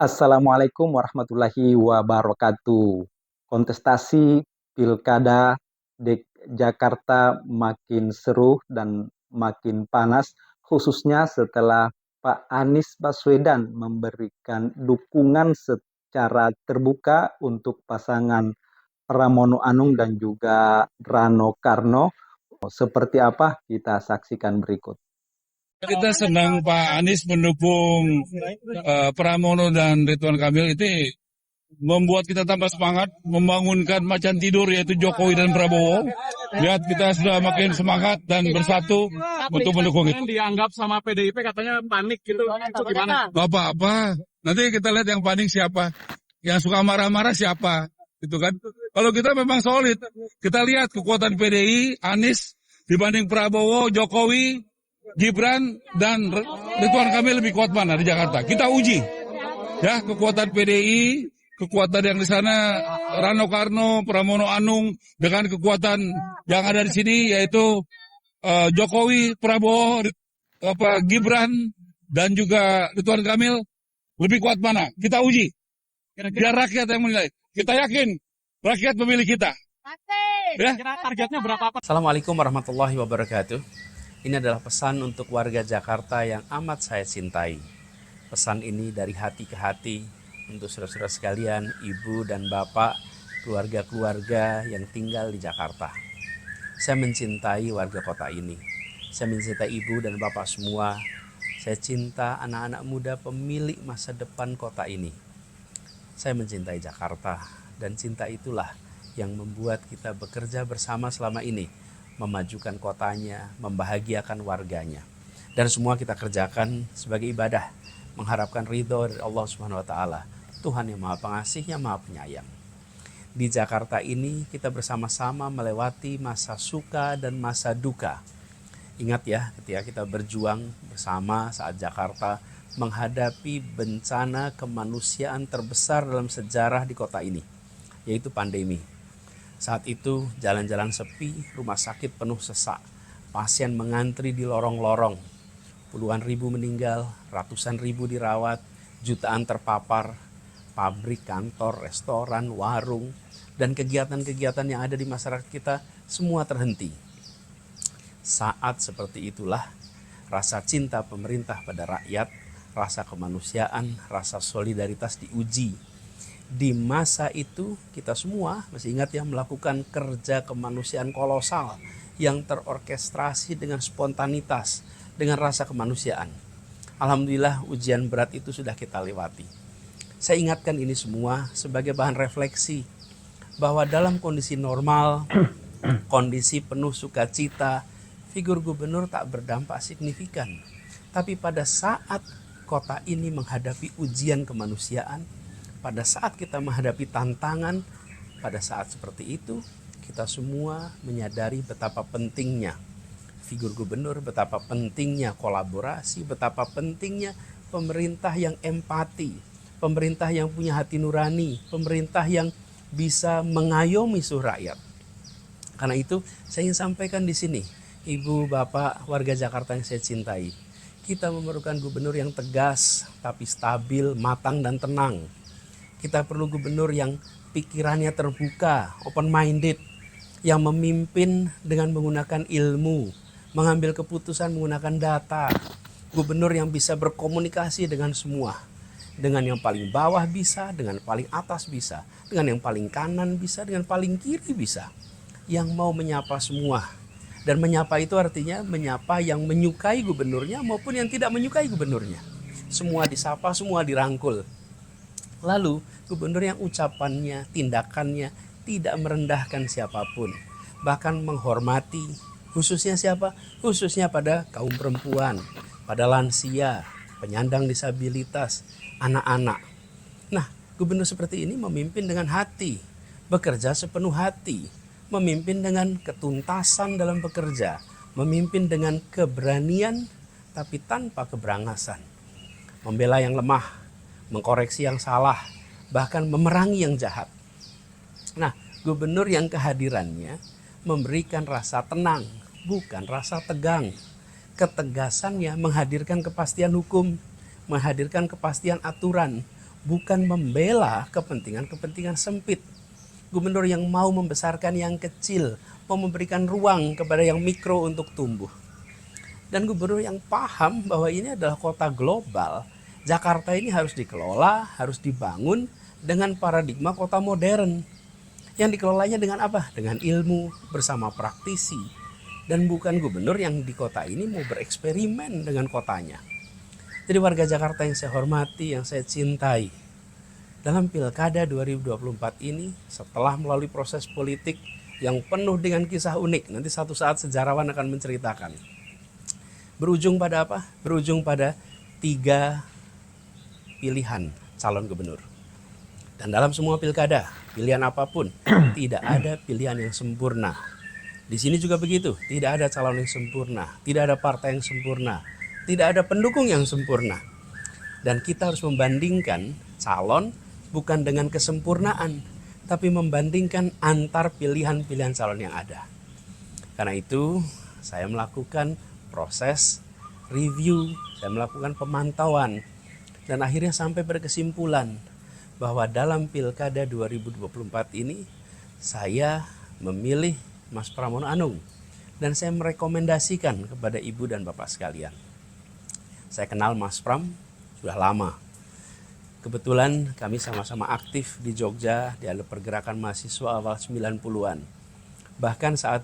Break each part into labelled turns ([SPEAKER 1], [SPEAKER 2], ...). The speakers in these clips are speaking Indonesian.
[SPEAKER 1] Assalamualaikum warahmatullahi wabarakatuh. Kontestasi Pilkada Jakarta makin seru dan makin panas, khususnya setelah Pak Anies Baswedan memberikan dukungan secara terbuka untuk pasangan Pramono Anung dan juga Rano Karno. Seperti apa? Kita saksikan berikut.
[SPEAKER 2] Kita senang Pak Anies mendukung Pramono dan Ridwan Kamil itu membuat kita tambah semangat, membangunkan macan tidur yaitu Jokowi dan Prabowo. Lihat kita sudah makin semangat dan bersatu untuk mendukung itu.
[SPEAKER 3] Dianggap sama PDIP katanya panik gitu, itu gimana?
[SPEAKER 2] Gak apa-apa, nanti kita lihat yang panik siapa, yang suka marah-marah siapa, gitu kan. Kalau kita memang solid, kita lihat kekuatan PDI, Anies dibanding Prabowo, Jokowi, Gibran dan Ridwan Kamil lebih kuat mana di Jakarta? Kita uji, ya kekuatan PDI, kekuatan yang di sana Rano Karno, Pramono Anung dengan kekuatan yang ada di sini yaitu Jokowi, Prabowo, Gibran dan juga Ridwan Kamil lebih kuat mana? Kita uji. Biar rakyat yang menilai. Kita yakin rakyat memilih kita.
[SPEAKER 3] Ya? Kira targetnya berapa?
[SPEAKER 4] Assalamualaikum warahmatullahi wabarakatuh. Ini adalah pesan untuk warga Jakarta yang amat saya cintai. Pesan ini dari hati ke hati untuk saudara-saudara sekalian, ibu dan bapak, keluarga-keluarga yang tinggal di Jakarta. Saya mencintai warga kota ini. Saya mencintai ibu dan bapak semua. Saya cinta anak-anak muda pemilik masa depan kota ini. Saya mencintai Jakarta dan cinta itulah yang membuat kita bekerja bersama selama ini. Memajukan kotanya, membahagiakan warganya. Dan semua kita kerjakan sebagai ibadah, mengharapkan ridho dari Allah Subhanahu wa taala, Tuhan yang Maha Pengasih, yang Maha Penyayang. Di Jakarta ini kita bersama-sama melewati masa suka dan masa duka. Ingat ya, ketika kita berjuang bersama saat Jakarta menghadapi bencana kemanusiaan terbesar dalam sejarah di kota ini, yaitu pandemi. Saat itu jalan-jalan sepi, rumah sakit penuh sesak, pasien mengantri di lorong-lorong, puluhan ribu meninggal, ratusan ribu dirawat, jutaan terpapar, pabrik, kantor, restoran, warung, dan kegiatan-kegiatan yang ada di masyarakat kita semua terhenti. Saat seperti itulah rasa cinta pemerintah pada rakyat, rasa kemanusiaan, rasa solidaritas diuji. Di masa itu kita semua masih ingat ya, melakukan kerja kemanusiaan kolosal yang terorkestrasi dengan spontanitas, dengan rasa kemanusiaan. Alhamdulillah ujian berat itu sudah kita lewati. Saya ingatkan ini semua sebagai bahan refleksi bahwa dalam kondisi normal, kondisi penuh sukacita, figur gubernur tak berdampak signifikan. Tapi pada saat kota ini menghadapi ujian kemanusiaan, pada saat kita menghadapi tantangan, pada saat seperti itu, kita semua menyadari betapa pentingnya figur gubernur, betapa pentingnya kolaborasi, betapa pentingnya pemerintah yang empati, pemerintah yang punya hati nurani, pemerintah yang bisa mengayomi seluruh rakyat. Karena itu, saya ingin sampaikan di sini, ibu, bapak, warga Jakarta yang saya cintai, kita memerlukan gubernur yang tegas, tapi stabil, matang, dan tenang. Kita perlu gubernur yang pikirannya terbuka, open-minded, yang memimpin dengan menggunakan ilmu, mengambil keputusan menggunakan data. Gubernur yang bisa berkomunikasi dengan semua. Dengan yang paling bawah bisa, dengan paling atas bisa, dengan yang paling kanan bisa, dengan paling kiri bisa. Yang mau menyapa semua. Dan menyapa itu artinya menyapa yang menyukai gubernurnya maupun yang tidak menyukai gubernurnya. Semua disapa, semua dirangkul. Lalu gubernur yang ucapannya, tindakannya tidak merendahkan siapapun, bahkan menghormati, khususnya siapa? Khususnya pada kaum perempuan, pada lansia, penyandang disabilitas, anak-anak. Nah, gubernur seperti ini memimpin dengan hati, bekerja sepenuh hati, memimpin dengan ketuntasan dalam bekerja, memimpin dengan keberanian tapi tanpa keberangasan, membela yang lemah, mengkoreksi yang salah, bahkan memerangi yang jahat. Nah, gubernur yang kehadirannya memberikan rasa tenang, bukan rasa tegang. Ketegasannya menghadirkan kepastian hukum, menghadirkan kepastian aturan, bukan membela kepentingan-kepentingan sempit. Gubernur yang mau membesarkan yang kecil, mau memberikan ruang kepada yang mikro untuk tumbuh. Dan gubernur yang paham bahwa ini adalah kota global. Jakarta ini harus dikelola, harus dibangun dengan paradigma kota modern. Yang dikelolanya dengan apa? Dengan ilmu bersama praktisi. Dan bukan gubernur yang di kota ini mau bereksperimen dengan kotanya. Jadi warga Jakarta yang saya hormati, yang saya cintai, dalam Pilkada 2024 ini setelah melalui proses politik yang penuh dengan kisah unik, nanti satu saat sejarawan akan menceritakan. Berujung pada apa? Berujung pada 3 pilihan calon gubernur. Dan dalam semua pilkada, pilihan apapun, tidak ada pilihan yang sempurna. Di sini juga begitu, tidak ada calon yang sempurna, tidak ada partai yang sempurna, tidak ada pendukung yang sempurna. Dan kita harus membandingkan calon bukan dengan kesempurnaan, tapi membandingkan antar pilihan-pilihan calon yang ada. Karena itu, saya melakukan proses review, saya melakukan pemantauan, dan akhirnya sampai berkesimpulan bahwa dalam Pilkada 2024 ini saya memilih Mas Pramono Anung dan saya merekomendasikan kepada ibu dan bapak sekalian. Saya kenal Mas Pram sudah lama. Kebetulan kami sama-sama aktif di Jogja di pergerakan mahasiswa awal 90-an. Bahkan saat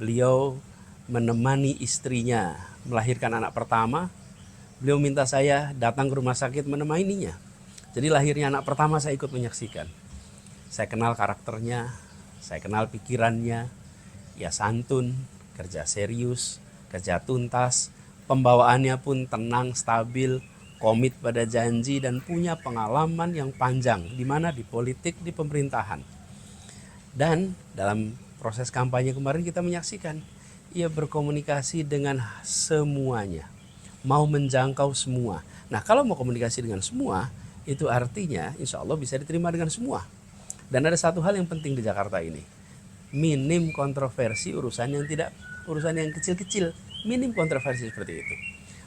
[SPEAKER 4] beliau menemani istrinya melahirkan anak pertama, beliau minta saya datang ke rumah sakit menemaninya. Jadi lahirnya anak pertama saya ikut menyaksikan. Saya kenal karakternya, saya kenal pikirannya, ya santun, kerja serius, kerja tuntas, pembawaannya pun tenang, stabil, komit pada janji dan punya pengalaman yang panjang di mana di politik, di pemerintahan. Dan dalam proses kampanye kemarin kita menyaksikan ia berkomunikasi dengan semuanya, mau menjangkau semua. Nah, kalau mau komunikasi dengan semua, itu artinya insya Allah bisa diterima dengan semua. Dan ada satu hal yang penting di Jakarta ini, minim kontroversi urusan yang kecil-kecil, minim kontroversi seperti itu.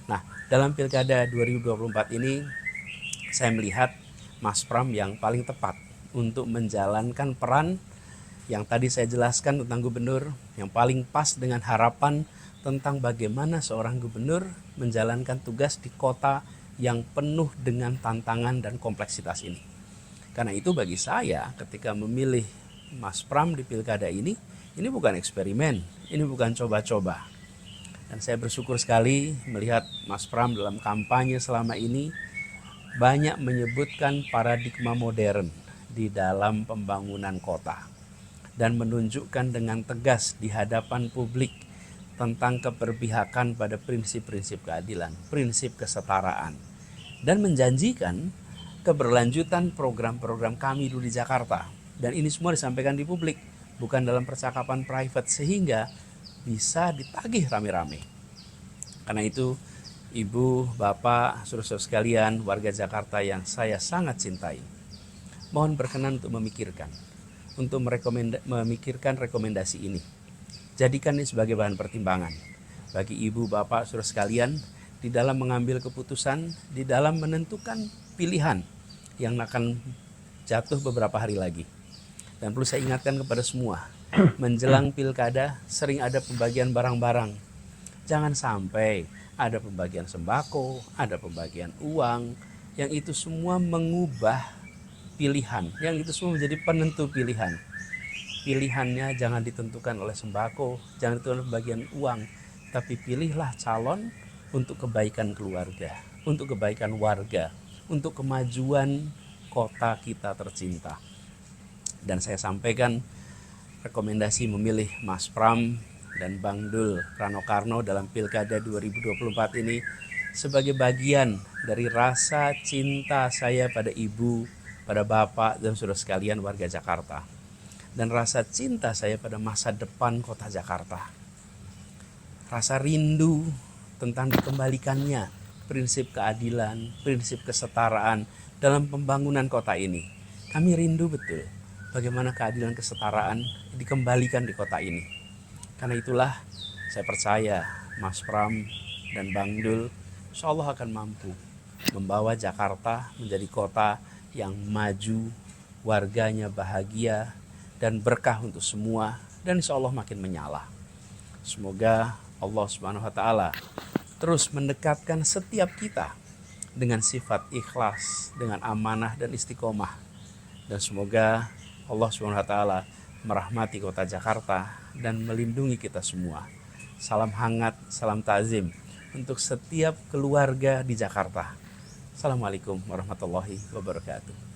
[SPEAKER 4] Nah, dalam Pilkada 2024 ini saya melihat Mas Pram yang paling tepat untuk menjalankan peran yang tadi saya jelaskan tentang gubernur, yang paling pas dengan harapan tentang bagaimana seorang gubernur menjalankan tugas di kota yang penuh dengan tantangan dan kompleksitas ini. Karena itu bagi saya ketika memilih Mas Pram di pilkada ini bukan eksperimen, ini bukan coba-coba. Dan saya bersyukur sekali melihat Mas Pram dalam kampanye selama ini banyak menyebutkan paradigma modern di dalam pembangunan kota. Dan menunjukkan dengan tegas di hadapan publik tentang keberpihakan pada prinsip-prinsip keadilan, prinsip kesetaraan. Dan menjanjikan keberlanjutan program-program kami dulu di Jakarta. Dan ini semua disampaikan di publik, bukan dalam percakapan private, sehingga bisa ditagih rame-rame. Karena itu, ibu, bapak, saudara-saudara sekalian, warga Jakarta yang saya sangat cintai, mohon berkenan untuk memikirkan rekomendasi ini. Jadikan ini sebagai bahan pertimbangan bagi ibu, bapak, saudara sekalian di dalam mengambil keputusan, di dalam menentukan pilihan yang akan jatuh beberapa hari lagi. Dan perlu saya ingatkan kepada semua, menjelang pilkada sering ada pembagian barang-barang. Jangan sampai ada pembagian sembako, ada pembagian uang, yang itu semua mengubah pilihan, yang itu semua menjadi penentu pilihan. Pilihannya jangan ditentukan oleh sembako, jangan ditentukan oleh pembagian uang, tapi pilihlah calon untuk kebaikan keluarga, untuk kebaikan warga, untuk kemajuan kota kita tercinta. Dan saya sampaikan rekomendasi memilih Mas Pram dan Bang Dul Rano Karno dalam Pilkada 2024 ini sebagai bagian dari rasa cinta saya pada ibu, pada bapak dan saudara sekalian warga Jakarta. Dan rasa cinta saya pada masa depan kota Jakarta. Rasa rindu tentang dikembalikannya prinsip keadilan, prinsip kesetaraan dalam pembangunan kota ini. Kami rindu betul bagaimana keadilan kesetaraan dikembalikan di kota ini. Karena itulah saya percaya Mas Pram dan Bang Dul insya Allah akan mampu membawa Jakarta menjadi kota yang maju, warganya bahagia dan berkah untuk semua, dan insya Allah makin menyala. Semoga Allah Subhanahu wa Ta'ala terus mendekatkan setiap kita dengan sifat ikhlas, dengan amanah dan istiqomah. Dan semoga Allah Subhanahu wa Ta'ala merahmati kota Jakarta dan melindungi kita semua. Salam hangat, salam ta'zim untuk setiap keluarga di Jakarta. Assalamualaikum warahmatullahi wabarakatuh.